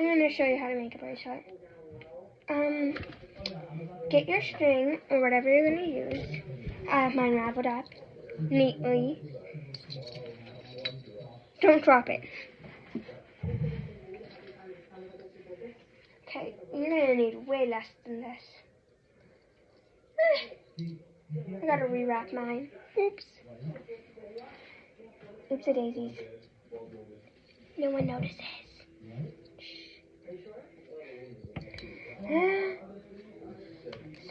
I'm going to show you how to make a bracelet. Get your string or whatever you're going to use. I have mine raveled up neatly. Don't drop it. Okay, you're going to need way less than this. I gotta rewrap mine. Oops. Oopsie daisies. No one notices.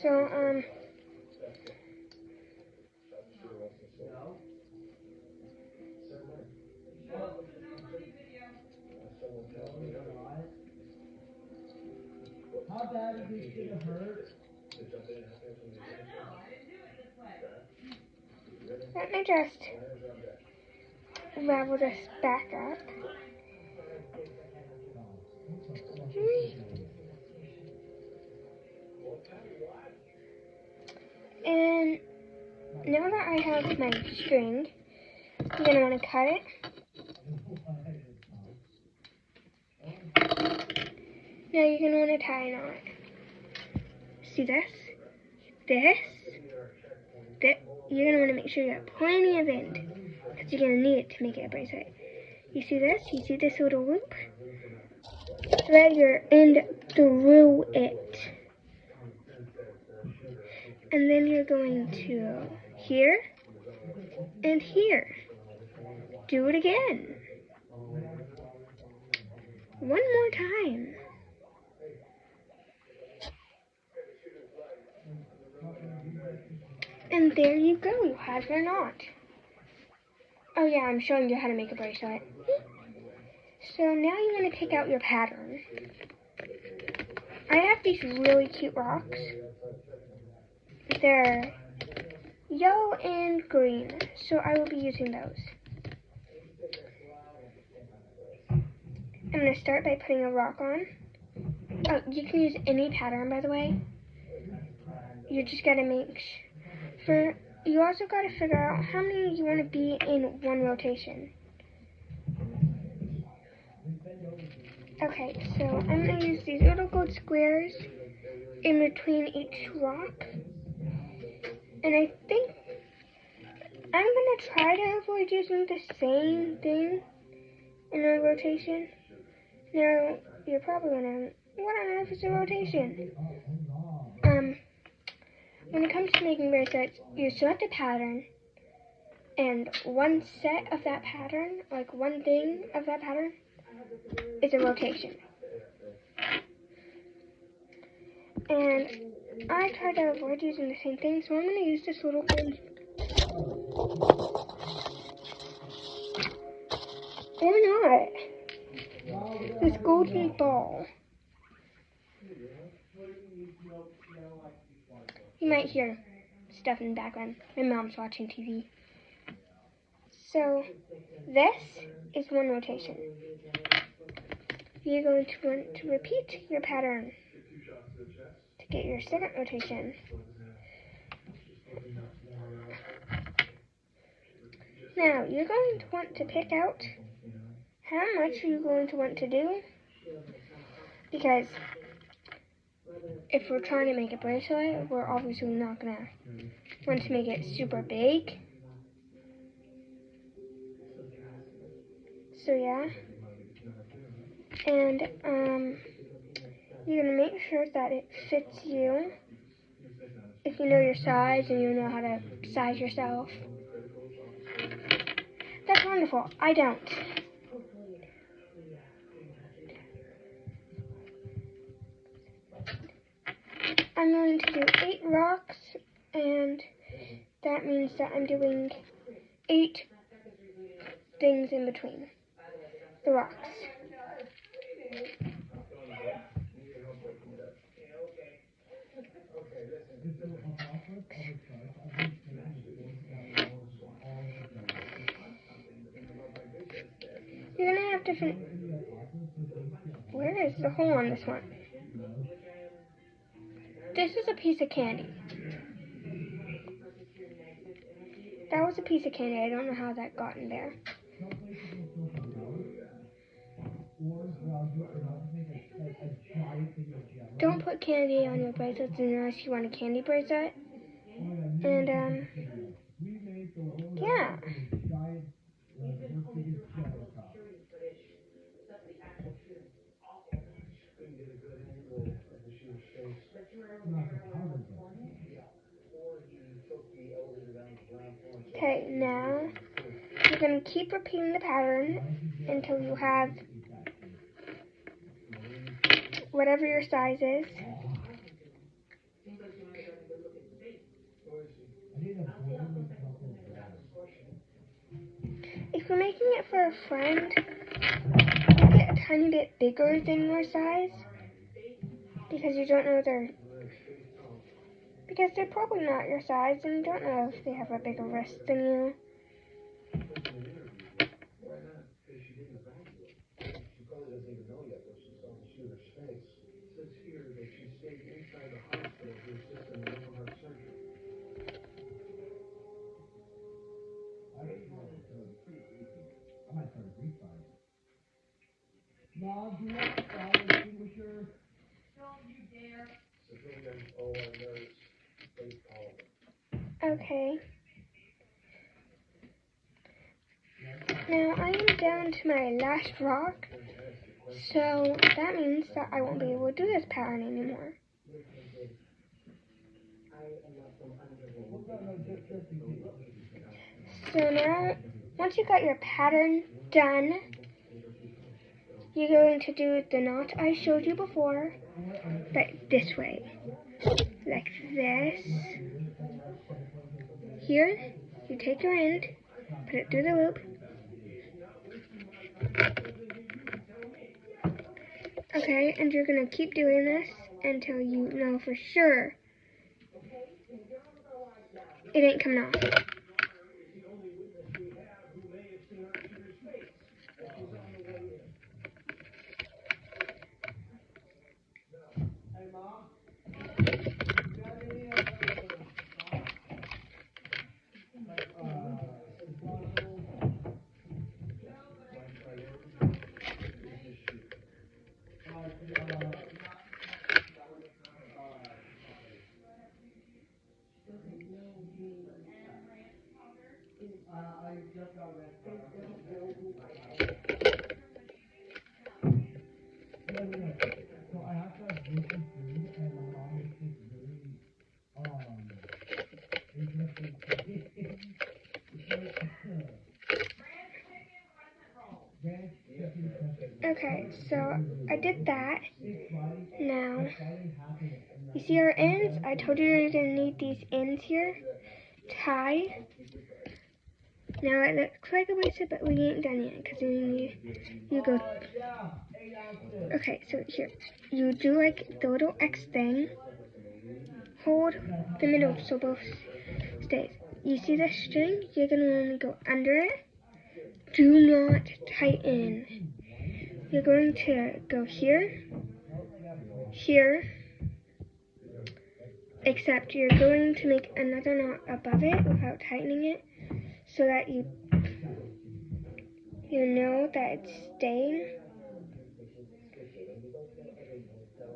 So, how bad is this gonna hurt? let me just ravel this back up. And now that I have my string, I'm going to want to cut it. Now you're going to want to tie a knot. See this? This? You're going to want to make sure you have plenty of end, because you're going to need it to make it a bracelet. You see this? You see this little loop? Thread your end through it. And then you're going to here and here. Do it again. One more time. And there you go, you have your knot. Oh yeah, I'm showing you how to make a bracelet. So now you want to pick out your pattern. I have these really cute rocks. They're yellow and green, so I will be using those. I'm going to start by putting a rock on. Oh, you can use any pattern, by the way. You just got to make sure. You also got to figure out how many you want to be in one rotation. Okay, so I'm going to use these little gold squares in between each rock. And I think I'm going to try to avoid using the same thing in a rotation. Now, you're probably wondering, what on earth is a rotation? When it comes to making bracelets, you select a pattern, and one set of that pattern, like one thing of that pattern, is a rotation. And I try to avoid using the same thing, so I'm going to use this little thing. Or not. This golden ball. You might hear stuff in the background. My mom's watching TV. So, this is one rotation. You're going to want to repeat your pattern to get your second rotation. Now, you're going to want to pick out how much you're going to want to do, because if we're trying to make a bracelet, we're obviously not going to want to make it super big. So yeah, and you're going to make sure that it fits you. If you know your size and you know how to size yourself. That's wonderful. I don't. I'm going to do 8 rocks, and that means that I'm doing 8 things in between the rocks. You're going to have different... Where is the hole on this one? This is a piece of candy. That was a piece of candy. I don't know how that got in there. Don't put candy on your bracelets unless you want a candy bracelet. And, yeah. Okay, now you're going to keep repeating the pattern until you have whatever your size is. If you're making it for a friend, make it a tiny bit bigger than your size, because you don't know because they're probably not your size and you don't know if they have a bigger wrist than you. Mom, do you want a fire extinguisher? Don't you dare. Okay. Now I am down to my last rock, so that means that I won't be able to do this pattern anymore. So now, once you got your pattern done, you're going to do the knot I showed you before, but this way. Like this. Here, you take your end, put it through the loop. Okay, and you're going to keep doing this until you know for sure it ain't coming off. So I have to have gluten food, and my mom makes this really interesting chicken. It's like ranch chicken crescent roll. Okay, so I did that. Now, you see our ends? I told you you're going to need these ends here. Tie. Now it looks like a bracelet, but we ain't done yet because you go. Okay, so here you do like the little X thing. Hold the middle so both stays. You see the string? You're gonna only go under it. Do not tighten. You're going to go here, here. Except you're going to make another knot above it without tightening it, so that you know that it's staying.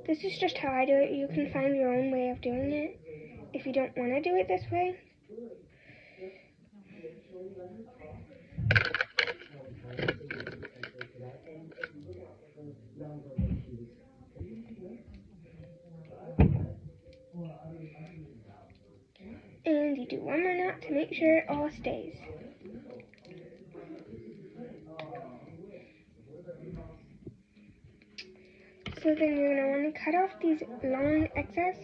This is just how I do it. You can find your own way of doing it if you don't want to do it this way. And you do one more knot to make sure it all stays. So then you're going to want to cut off these long excess.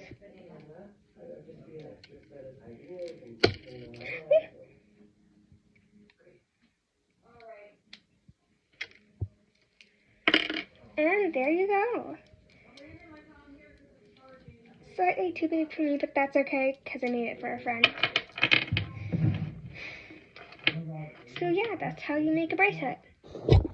And there you go. Slightly too big for me, but that's okay because I made it for a friend. So yeah, that's how you make a bracelet.